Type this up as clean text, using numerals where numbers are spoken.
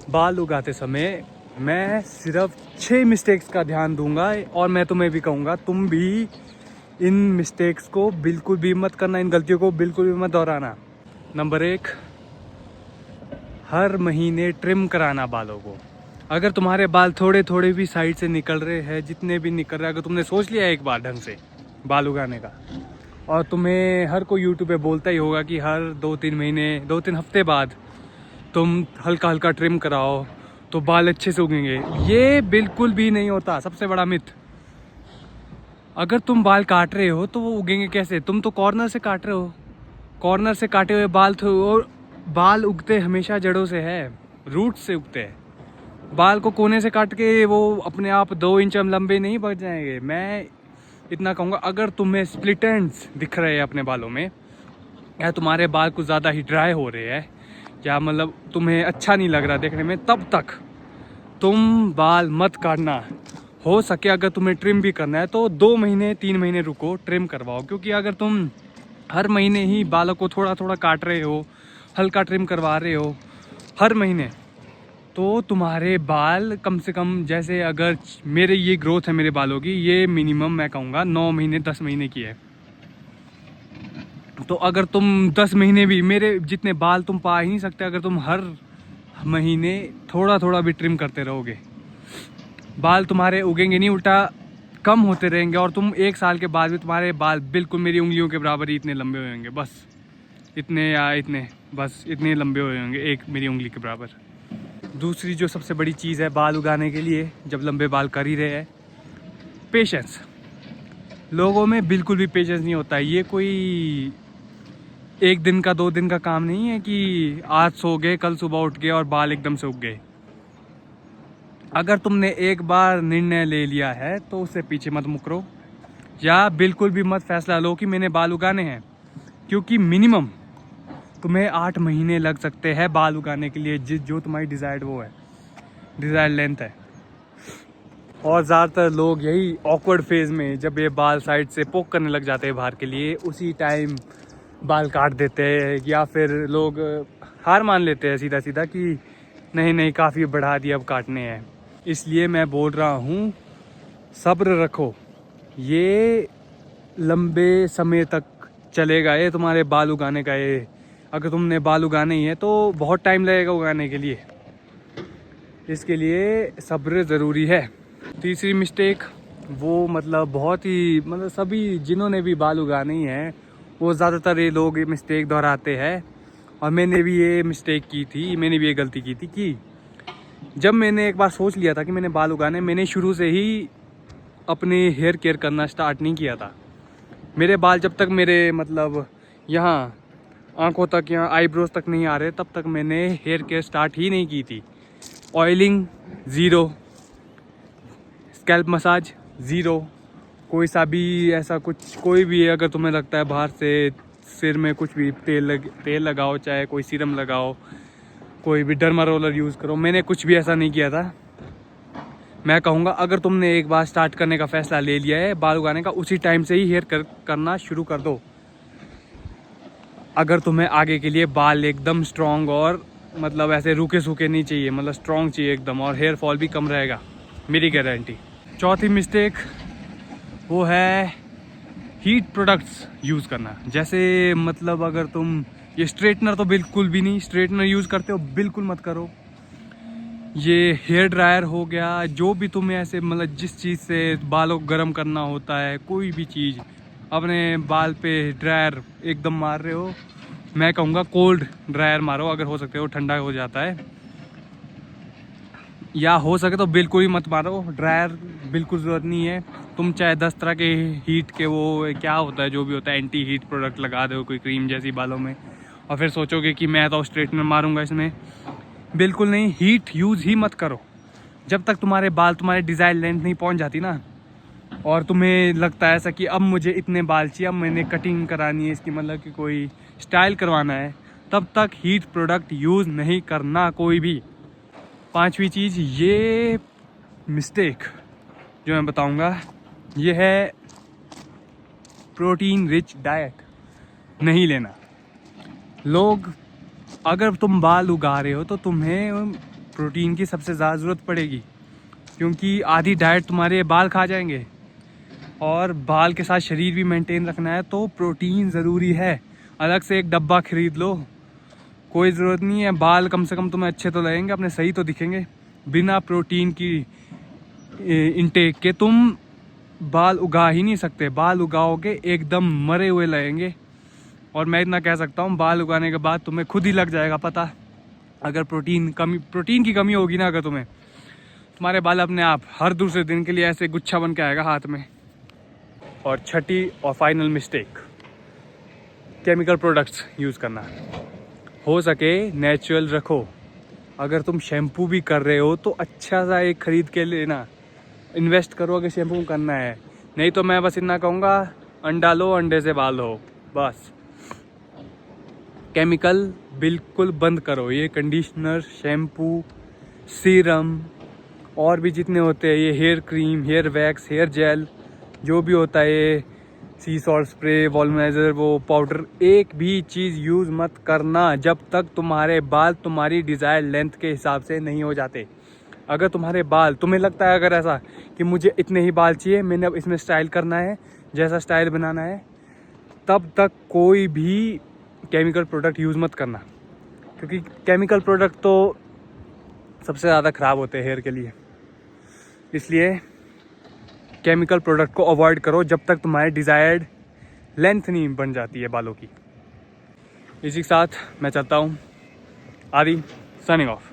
बाल उगाते समय मैं सिर्फ 6 मिस्टेक्स का ध्यान दूंगा और मैं तुम्हें भी कहूँगा तुम भी इन मिस्टेक्स को बिल्कुल भी मत करना, इन गलतियों को बिल्कुल भी मत दोहराना। नंबर 1, हर महीने ट्रिम कराना बालों को। अगर तुम्हारे बाल थोड़े थोड़े भी साइड से निकल रहे हैं, जितने भी निकल रहे हैं, अगर तुमने सोच लिया एक बार ढंग से बाल उगाने का, और तुम्हें हर कोई यूट्यूब पे बोलता ही होगा कि हर 2-3 महीने 2-3 हफ्ते बाद तुम हल्का हल्का ट्रिम कराओ तो बाल अच्छे से उगेंगे। ये बिल्कुल भी नहीं होता, सबसे बड़ा मिथ। अगर तुम बाल काट रहे हो तो वो उगेंगे कैसे? तुम तो कॉर्नर से काट रहे हो। कॉर्नर से काटे हुए बाल और बाल उगते हमेशा जड़ों से है, रूट से उगते हैं। बाल को कोने से काट के वो अपने आप 2 इंच लंबे नहीं बढ़ जाएंगे। मैं इतना कहूँगा, अगर तुम्हें स्प्लिट एंड्स दिख रहे हैं अपने बालों में, या तुम्हारे बाल कुछ ज़्यादा ही ड्राई हो रहे हैं, या मतलब तुम्हें अच्छा नहीं लग रहा देखने में, तब तक तुम बाल मत काटना। हो सके अगर तुम्हें ट्रिम भी करना है तो 2 महीने 3 महीने रुको, ट्रिम करवाओ। क्योंकि अगर तुम हर महीने ही बालों को थोड़ा थोड़ा काट रहे हो, हल्का ट्रिम करवा रहे हो हर महीने, तो तुम्हारे बाल कम से कम, जैसे अगर मेरे ये ग्रोथ है मेरे बालों की, ये मिनिमम मैं कहूँगा 9 महीने 10 महीने की है। तो अगर तुम 10 महीने भी, मेरे जितने बाल तुम पा ही नहीं सकते अगर तुम हर महीने थोड़ा थोड़ा भी ट्रिम करते रहोगे। बाल तुम्हारे उगेंगे नहीं, उल्टा कम होते रहेंगे, और तुम 1 साल के बाद भी तुम्हारे बाल बिल्कुल मेरी उंगलियों के बराबर ही इतने लंबे होंगे। बस इतने, या इतने, बस इतने लंबे होंगे, एक मेरी उंगली के बराबर। दूसरी जो सबसे बड़ी चीज़ है बाल उगाने के लिए, जब लंबे बाल कर ही रहे हैं, पेशेंस। लोगों में बिल्कुल भी पेशेंस नहीं होता है। ये कोई 1 दिन का 2 दिन का काम नहीं है कि आज सो गए कल सुबह उठ गए और बाल एकदम से उग गए। अगर तुमने एक बार निर्णय ले लिया है तो उससे पीछे मत मुकरो, या बिल्कुल भी मत फैसला लो कि मैंने बाल उगाने हैं। क्योंकि मिनिमम तुम्हें 8 महीने लग सकते हैं बाल उगाने के लिए, जो तुम्हारी डिज़ायर्ड वो है, डिज़ायर्ड लेंथ है। और ज़्यादातर लोग यही ऑकवर्ड फेज़ में, जब ये बाल साइड से पोक करने लग जाते हैं बाहर के लिए, उसी टाइम बाल काट देते हैं। या फिर लोग हार मान लेते हैं सीधा सीधा कि नहीं नहीं काफ़ी बढ़ा दिया, अब काटने हैं। इसलिए मैं बोल रहा हूँ, सब्र रखो, ये लंबे समय तक चलेगा ये तुम्हारे बाल उगाने का। ये अगर तुमने बाल उगाने ही है तो बहुत टाइम लगेगा उगाने के लिए, इसके लिए सब्र ज़रूरी है। तीसरी मिस्टेक, वो मतलब बहुत ही, मतलब सभी जिन्होंने भी बाल उगाने ही हैं वो ज़्यादातर ये लोग ये मिस्टेक दोहराते हैं, और मैंने भी ये मिस्टेक की थी, मैंने भी ये गलती की थी कि जब मैंने एक बार सोच लिया था कि मैंने बाल उगाने, मैंने शुरू से ही अपने हेयर केयर करना स्टार्ट नहीं किया था। मेरे बाल जब तक मेरे मतलब यहाँ आंखों तक या आईब्रोज तक नहीं आ रहे, तब तक मैंने हेयर केयर स्टार्ट ही नहीं की थी। Oiling zero, scalp massage zero, कोई सा भी ऐसा कुछ, कोई भी अगर तुम्हें लगता है बाहर से सिर में कुछ भी तेल लगाओ, चाहे कोई सीरम लगाओ, कोई भी डर्मा रोलर यूज़ करो, मैंने कुछ भी ऐसा नहीं किया था। मैं कहूँगा अगर तुमने एक बार स्टार्ट करने का फ़ैसला ले लिया है बाल उगाने का, उसी टाइम से ही हेयर करना शुरू कर दो। अगर तुम्हें आगे के लिए बाल एकदम स्ट्रॉन्ग और मतलब ऐसे रूखे सूखे नहीं चाहिए, मतलब स्ट्रॉन्ग चाहिए एकदम, और हेयर फॉल भी कम रहेगा, मेरी गारंटी। चौथी मिस्टेक वो है हीट प्रोडक्ट्स यूज़ करना। जैसे मतलब अगर तुम ये स्ट्रेटनर, तो बिल्कुल भी नहीं, स्ट्रेटनर यूज़ करते हो बिल्कुल मत करो। ये हेयर ड्रायर हो गया, जो भी तुम्हें ऐसे मतलब जिस चीज़ से बालों को गर्म करना होता है, कोई भी चीज़ अपने बाल पे ड्रायर एकदम मार रहे हो, मैं कहूँगा कोल्ड ड्रायर मारो, अगर हो सकते हो, ठंडा हो जाता है। या हो सके तो बिल्कुल ही मत मारो ड्रायर, बिल्कुल ज़रूरत नहीं है। तुम चाहे 10 तरह के हीट के, वो क्या होता है जो भी होता है, एंटी हीट प्रोडक्ट लगा दो, कोई क्रीम जैसी बालों में, और फिर सोचोगे कि मैं तो स्ट्रेटनर मारूंगा इसमें। बिल्कुल नहीं, हीट यूज़ ही मत करो। जब तक तुम्हारे बाल तुम्हारे डिज़ायर लेंथ नहीं पहुंच जाती ना, और तुम्हें लगता है ऐसा कि अब मुझे इतने बाल चाहिए, अब मैंने कटिंग करानी है इसकी, मतलब कि कोई स्टाइल करवाना है, तब तक हीट प्रोडक्ट यूज़ नहीं करना कोई भी। पांचवी चीज़, ये मिस्टेक जो मैं बताऊंगा, ये है प्रोटीन रिच डाइट नहीं लेना। लोग, अगर तुम बाल उगा रहे हो तो तुम्हें प्रोटीन की सबसे ज़्यादा ज़रूरत पड़ेगी, क्योंकि आधी डाइट तुम्हारे बाल खा जाएंगे और बाल के साथ शरीर भी मेंटेन रखना है, तो प्रोटीन ज़रूरी है। अलग से एक डब्बा खरीद लो, कोई ज़रूरत नहीं है। बाल कम से कम तुम्हें अच्छे तो लगेंगे, अपने सही तो दिखेंगे। बिना प्रोटीन की इनटेक के तुम बाल उगा ही नहीं सकते। बाल उगाओगे एकदम मरे हुए लगेंगे। और मैं इतना कह सकता हूँ, बाल उगाने के बाद तुम्हें खुद ही लग जाएगा पता, अगर प्रोटीन की कमी होगी ना, अगर तुम्हारे बाल अपने आप हर दूसरे दिन के लिए ऐसे गुच्छा बन के आएगा हाथ में। और छठी और final mistake, chemical products use करना। हो सके नेचुरल रखो। अगर तुम शैम्पू भी कर रहे हो तो अच्छा सा एक ख़रीद के लेना, इन्वेस्ट करो अगर शैम्पू करना है। नहीं तो मैं बस इतना कहूँगा, अंडा लो, अंडे से बाल हो, बस। केमिकल बिल्कुल बंद करो। ये कंडीशनर, शैम्पू, सीरम और भी जितने होते हैं, ये hair cream, hair wax, hair gel, जो भी होता है, ये सी सॉल्ट स्प्रे, वॉल्यूमाइजर, वो पाउडर, एक भी चीज़ यूज़ मत करना जब तक तुम्हारे बाल तुम्हारी डिज़ायर लेंथ के हिसाब से नहीं हो जाते। अगर तुम्हारे बाल, तुम्हें लगता है अगर ऐसा कि मुझे इतने ही बाल चाहिए, मैंने अब इसमें स्टाइल करना है, जैसा स्टाइल बनाना है, तब तक कोई भी केमिकल प्रोडक्ट यूज़ मत करना, क्योंकि केमिकल प्रोडक्ट तो सबसे ज़्यादा ख़राब होते हैं हेयर के लिए। इसलिए केमिकल प्रोडक्ट को अवॉइड करो जब तक तुम्हारे डिज़ायर्ड लेंथ नहीं बन जाती है बालों की। इसी के साथ मैं चाहता हूँ, आदि साइनिंग ऑफ।